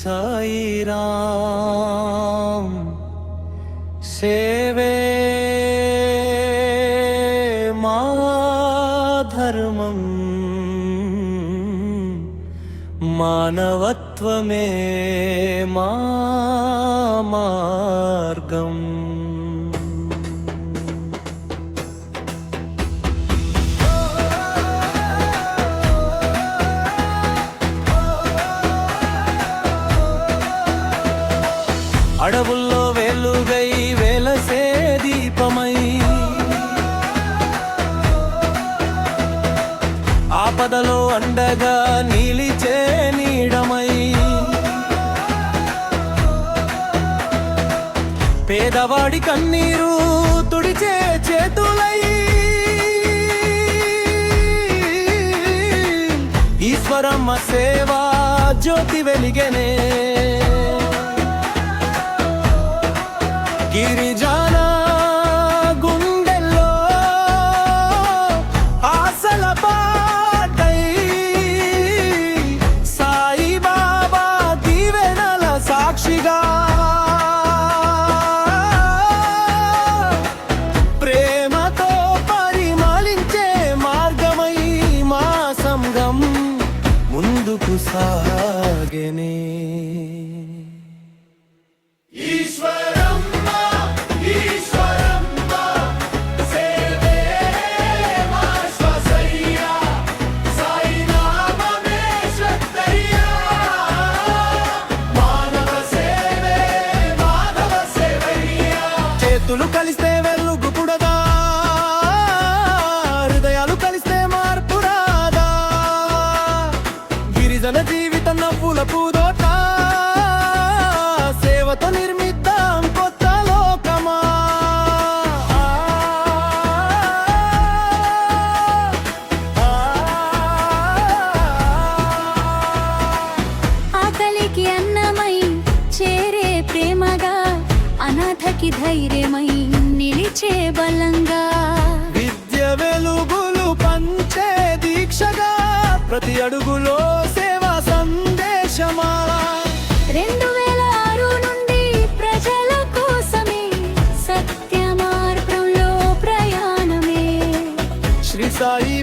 సాయి రామ్ సేవే మా ధర్మం మానవత్వమే మా మార్గం. అడవుల్లో వెలుగై వెలసే దీపమై ఆపదలో అండగా నిలిచే నీడమై పేదవాడి కన్నీరు తుడిచే చేతులై ఈశ్వరమ్మ సేవా జ్యోతి వెలిగెనే. గిరిజన గుండెల్లో ఆశల పాటై సాయిబాబా దీవెనల సాక్షిగా ప్రేమతో పరిమళించే మార్గమై మా సంఘం ముందుకు సాగెనే. చేతులు కలిస్తే వెలుగు పుడదా, హృదయాలు కలిస్తే మార్పు రాదా, గిరిజన జీవితం నవ్వుల పూదోట సేవతో నిర్మిద్దాం కొత్త లోకమా. ఆకలికి అన్నమై చేరే ప్రేమగా అనాథకి ధైర్యమై నిలిచే బలంగా విద్య వెలుగులు పంచే దీక్షగా ప్రతి అడుగులో సేవా సందేశమాలా. 2006 నుండి ప్రజల కోసమే సత్య మార్గంలో ప్రయాణమే శ్రీ సాయి